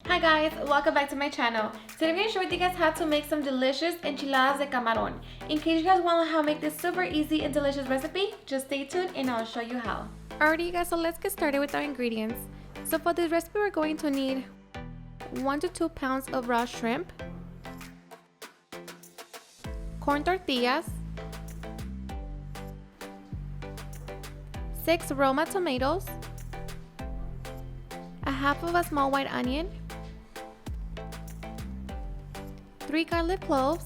Hi guys, welcome back to my channel. Today I'm going to show you guys how to make some delicious enchiladas de camarón. In case you guys want to know how to make this super easy and delicious recipe, just stay tuned and I'll show you how. Alrighty you guys, so let's get started with our ingredients. So for this recipe we're going to need 1 to 2 pounds of raw shrimp, corn tortillas, 6 roma tomatoes, a half of a small white onion, 3 garlic cloves,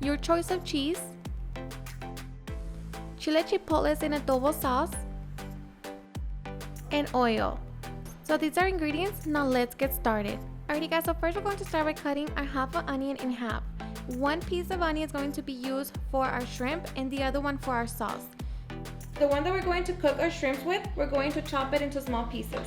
your choice of cheese, chile chipotles in adobo sauce, and oil. So these are ingredients, now let's get started. Alrighty guys, so first we're going to start by cutting a half an onion in half. One piece of onion is going to be used for our shrimp and the other one for our sauce. The one that we're going to cook our shrimps with, we're going to chop it into small pieces.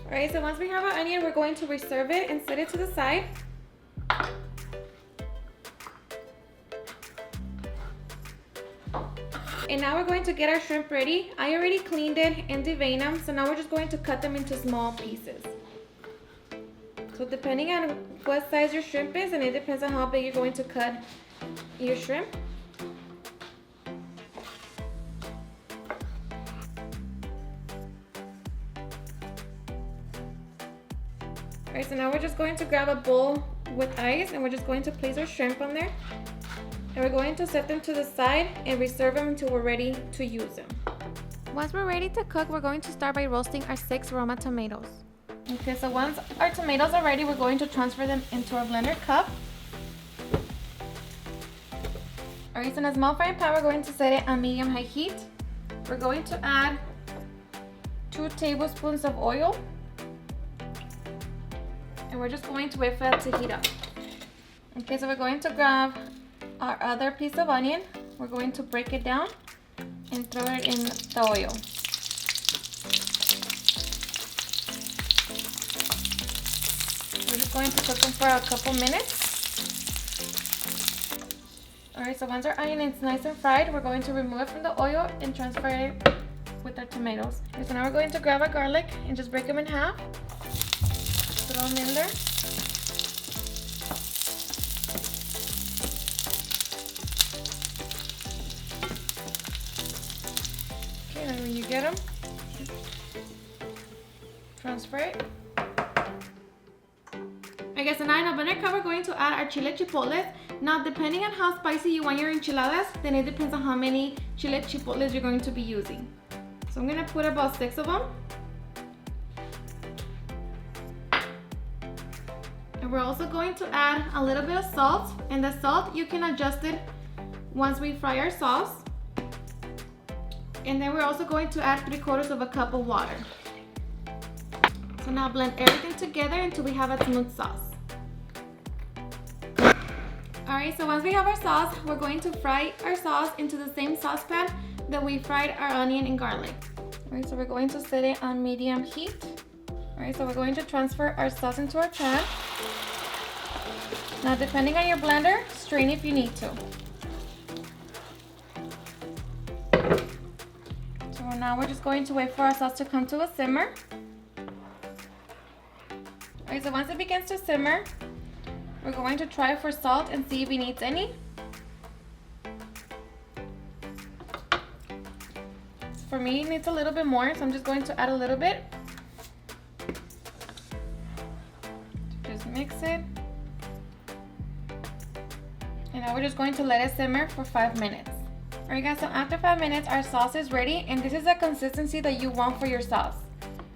Alright, so once we have our onion, we're going to reserve it and set it to the side. And now we're going to get our shrimp ready. I already cleaned it and deveined them, so now we're just going to cut them into small pieces. So depending on what size your shrimp is, and it depends on how big you're going to cut your shrimp. Alright, so now we're just going to grab a bowl with ice and we're just going to place our shrimp on there. And we're going to set them to the side and reserve them until we're ready to use them. Once we're ready to cook, we're going to start by roasting our 6 roma tomatoes. Okay, so once our tomatoes are ready, we're going to transfer them into our blender cup. Alright, so in a small frying pan, we're going to set it on medium-high heat. We're going to add 2 tablespoons of oil. And we're just going to wait for that to heat up. Okay, so we're going to grab our other piece of onion. We're going to break it down and throw it in the oil. We're just going to cook them for a couple minutes. Alright, so once our onion is nice and fried, we're going to remove it from the oil and transfer it with our tomatoes. Okay, so now we're going to grab our garlic and just break them in half. Throw them in there. Okay, and when you get them, transfer it. I guess now in a blender cup we're going to add our chile chipotles. Now depending on how spicy you want your enchiladas, then it depends on how many chile chipotles you're going to be using. So I'm going to put about 6 of them. And we're also going to add a little bit of salt, and the salt you can adjust it once we fry our sauce. And then we're also going to add 3/4 of a cup of water. So now blend everything together until we have a smooth sauce. Alright, so once we have our sauce, we're going to fry our sauce into the same saucepan that we fried our onion and garlic. Alright, so we're going to set it on medium heat. Alright, so we're going to transfer our sauce into our pan. Now depending on your blender, strain if you need to. So now we're just going to wait for our sauce to come to a simmer. Alright, so once it begins to simmer, we're going to try for salt and see if it needs any. For me, it needs a little bit more, so I'm just going to add a little bit. Just mix it. And now we're just going to let it simmer for 5 minutes. Alright guys, so after 5 minutes our sauce is ready, and this is the consistency that you want for your sauce.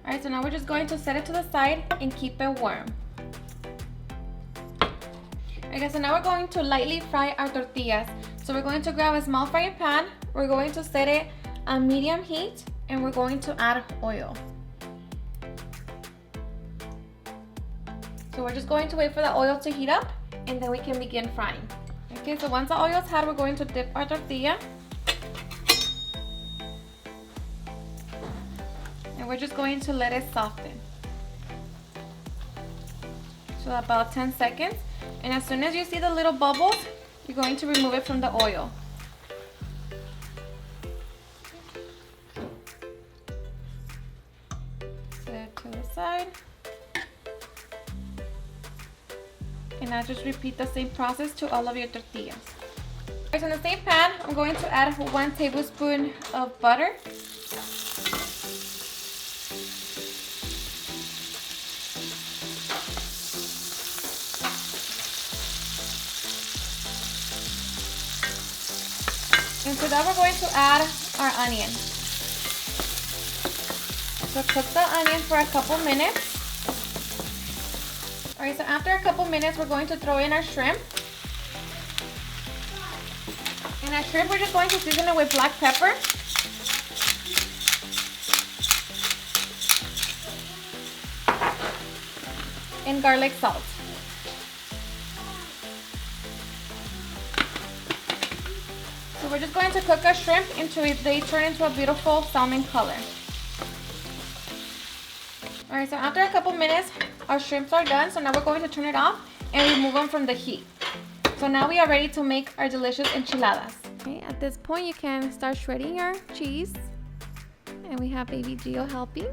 Alright, so now we're just going to set it to the side and keep it warm. Alright guys, so now we're going to lightly fry our tortillas. So we're going to grab a small frying pan, we're going to set it on medium heat, and we're going to add oil. So we're just going to wait for the oil to heat up, and then we can begin frying. Okay, so once the oil is hot, we're going to dip our tortilla. And we're just going to let it soften. So about 10 seconds. And as soon as you see the little bubbles, you're going to remove it from the oil. Set it to the side. And now just repeat the same process to all of your tortillas. So in the same pan, I'm going to add 1 tablespoon of butter. And to that we're going to add our onion. So cook the onion for a couple minutes. Alright, so after a couple minutes we're going to throw in our shrimp. And our shrimp we're just going to season it with black pepper. And garlic salt. So we're just going to cook our shrimp until they turn into a beautiful salmon color. Alright, so after a couple minutes, our shrimps are done. So now we're going to turn it off and remove them from the heat. So now we are ready to make our delicious enchiladas. Okay, at this point you can start shredding your cheese. And we have baby Gio helping.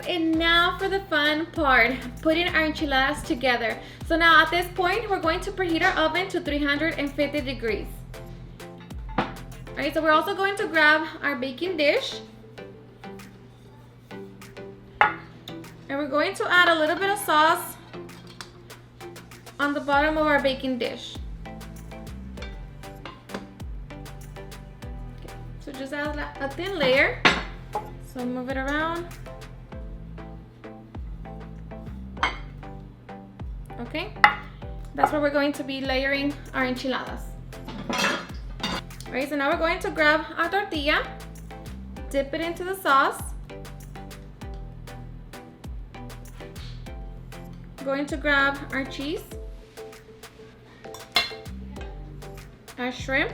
And now for the fun part, putting our enchiladas together. So now at this point, we're going to preheat our oven to 350 degrees. Alright, so we're also going to grab our baking dish. And we're going to add a little bit of sauce on the bottom of our baking dish. Okay, so just add a thin layer. So move it around. Okay, that's where we're going to be layering our enchiladas. Alright, so now we're going to grab our tortilla, dip it into the sauce. We're going to grab our cheese, our shrimp,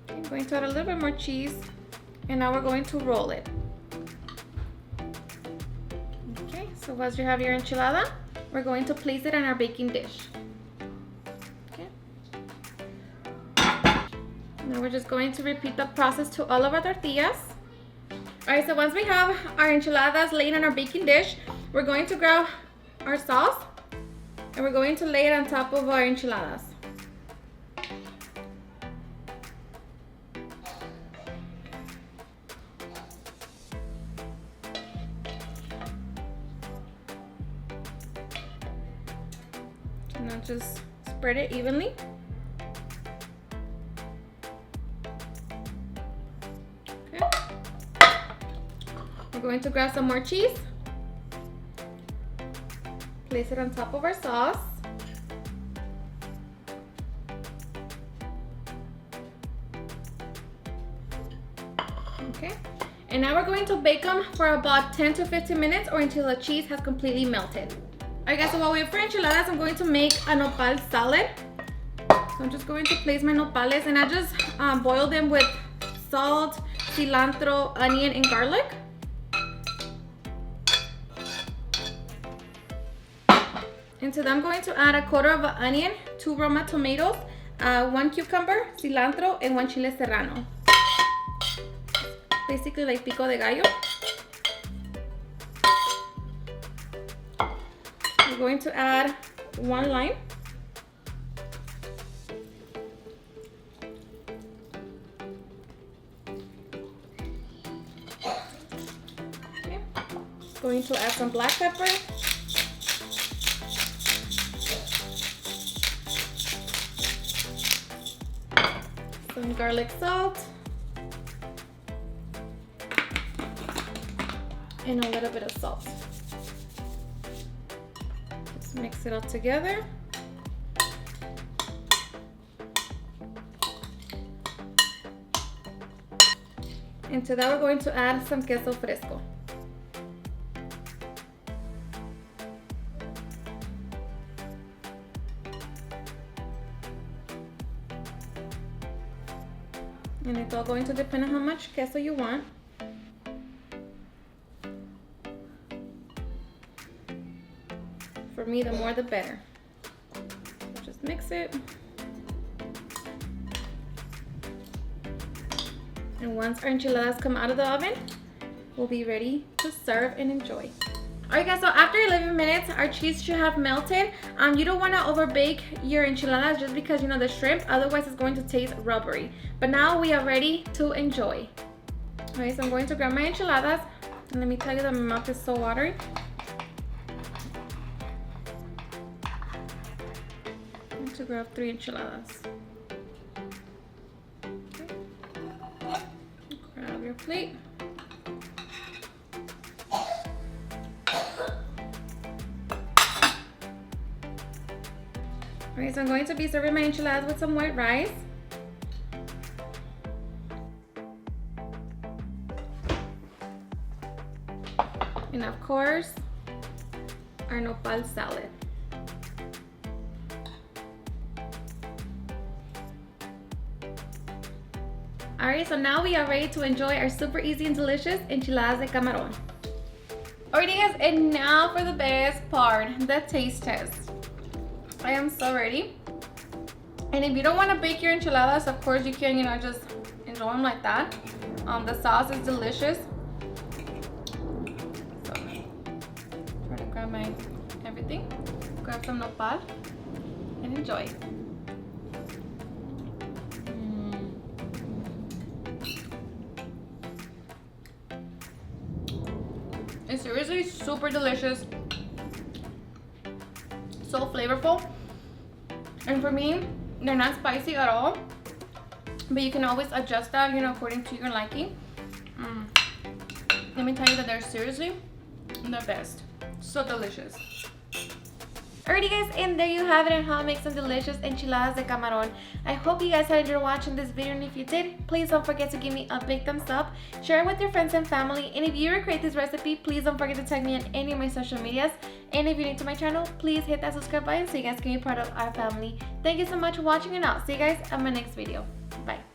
I'm going to add a little bit more cheese. And now we're going to roll it. Okay, so once you have your enchilada, we're going to place it on our baking dish. Okay. Now we're just going to repeat the process to all of our tortillas. Alright, so once we have our enchiladas laying on our baking dish, we're going to grab our sauce and we're going to lay it on top of our enchiladas. Now just spread it evenly. Okay. We're going to grab some more cheese. Place it on top of our sauce. Okay. And now we're going to bake them for about 10 to 15 minutes or until the cheese has completely melted. Alright guys, so while we wait for enchiladas, I'm going to make a nopal salad. So I'm just going to place my nopales and I just boil them with salt, cilantro, onion, and garlic. And to that I'm going to add a quarter of an onion, 2 roma tomatoes, 1 cucumber, cilantro, and 1 chile serrano. Basically like pico de gallo. We're going to add 1 lime. Okay. Going to add some black pepper. Some garlic salt. And a little bit of salt. Just mix it all together. And to that we're going to add some queso fresco. And it's all going to depend on how much queso you want. For me, the more the better. So just mix it. And once our enchiladas come out of the oven, we'll be ready to serve and enjoy. Alright guys, so after 11 minutes, our cheese should have melted. You don't want to over bake your enchiladas just because, you know, the shrimp, otherwise it's going to taste rubbery. But now we are ready to enjoy. Alright, so I'm going to grab my enchiladas. And let me tell you that my mouth is so watery. I'm going to grab 3 enchiladas. Okay. Grab your plate. Alright, so I'm going to be serving my enchiladas with some white rice. And of course, our Nopal salad. Alright, so now we are ready to enjoy our super easy and delicious Enchiladas De Camarón. Alrighty guys, and now for the best part, the taste test. I am so ready. And if you don't want to bake your enchiladas, of course you can, you know, just enjoy them like that. The sauce is delicious. So, try to grab my everything. Grab some nopal and enjoy. It's seriously super delicious. So flavorful, and for me, they're not spicy at all, but you can always adjust that, you know, according to your liking. Let me tell you that they're seriously the best. So delicious. Alrighty guys, and there you have it on how to make some delicious enchiladas de camarón. I hope you guys had enjoyed watching this video, and if you did, please don't forget to give me a big thumbs up, share it with your friends and family, and if you recreate this recipe, please don't forget to tag me on any of my social medias. And if you're new to my channel, please hit that subscribe button so you guys can be part of our family. Thank you so much for watching, and I'll see you guys on my next video. Bye.